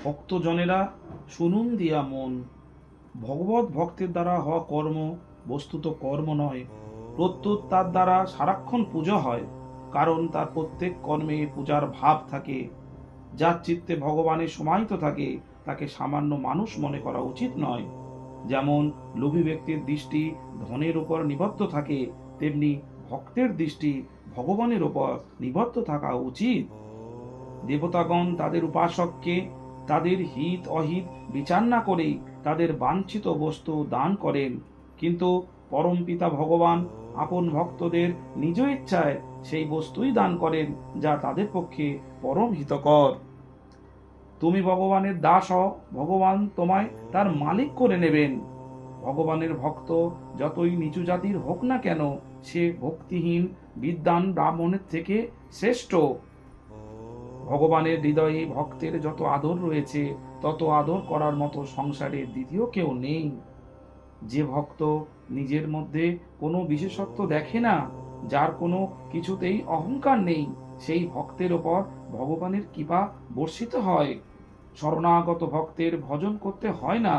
ভক্তজনেরা শুনুন দিয়া মন। ভগবত ভক্তের দ্বারা হওয়া কর্ম বস্তুত কর্ম নয়, প্রত্যুত তার দ্বারা সারাক্ষণ পূজা হয়, কারণ তার প্রত্যেক কর্মে পূজার ভাব থাকে। যার চিত্তে ভগবানের সমাহিত থাকে তাকে সামান্য মানুষ মনে করা উচিত নয়। যেমন লোভী ব্যক্তির দৃষ্টি ধনের উপর নিবদ্ধ থাকে, তেমনি ভক্তের দৃষ্টি ভগবানের উপর নিবদ্ধ থাকা উচিত। দেবতাগণ তাদের উপাসককে তাদের হিত অহিত বিচার না করেই তাদের বাঞ্ছিত বস্তু দান করেন, কিন্তু পরমপিতা ভগবান আপন ভক্তদের নিজ ইচ্ছায় সেই বস্তুই দান করেন যা তাদের পক্ষে পরম হিতকর। তুমি ভগবানের দাস হও, ভগবান তোমায় তার মালিক করে নেবেন। ভগবানের ভক্ত যতই নিচু জাতির হোক না কেন, সে ভক্তিহীন বিদ্বান ব্রাহ্মণের থেকে শ্রেষ্ঠ। ভগবানের হৃদয়ে ভক্তের যত আদর রয়েছে, তত আদর করার মতো সংসারে দ্বিতীয় কেউ নেই। যে ভক্ত নিজের মধ্যে কোনো বিশেষত্ব দেখে না, যার কোনো কিছুতেই অহংকার নেই, সেই ভক্তের ওপর ভগবানের কৃপা বর্ষিত হয়। শরণাগত ভক্তের ভজন করতে হয় না,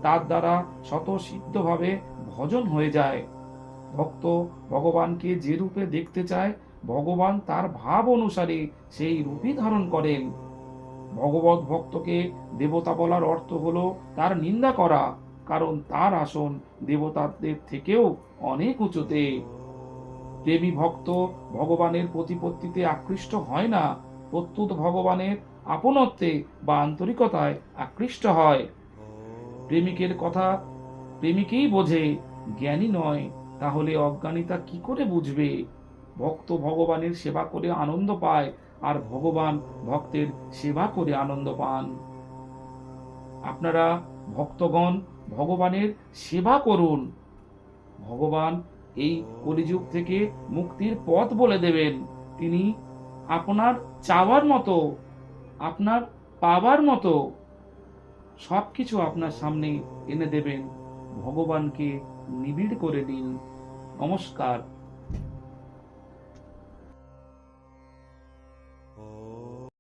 তার দ্বারা স্বতঃসিদ্ধভাবে ভজন হয়ে যায়। ভক্ত ভগবানকে যে রূপে দেখতে চায়, ভগবান তার ভাব অনুসারে সেই রূপই ধারণ করেন। ভগবত ভক্তকে দেবতা বলার অর্থ হলো তার নিন্দা করা, কারণ তার আসন দেবতাদের থেকেও অনেক উঁচুতে। প্রেমী ভক্ত ভগবানের প্রতিপত্তিতে আকৃষ্ট হয় না, প্রত্যুত ভগবানের আপনত্বে বা আন্তরিকতায় আকৃষ্ট হয়। প্রেমিকের কথা প্রেমিকেই বোঝে, জ্ঞানী নয়, তাহলে অজ্ঞানীতা কি করে বুঝবে? ভক্ত ভগবানের সেবা করে আনন্দ পায়, আর ভগবান ভক্তের সেবা করে আনন্দ পান। আপনারা ভক্তগণ ভগবানের সেবা করুন। ভগবান এই কলিযুগ থেকে মুক্তির পথ বলে দেবেন। তিনি আপনার চাওয়ার মতো, আপনার পাবার মতো সবকিছু আপনার সামনে এনে দেবেন। ভগবানকে নিবিড় করে নিন। নমস্কার।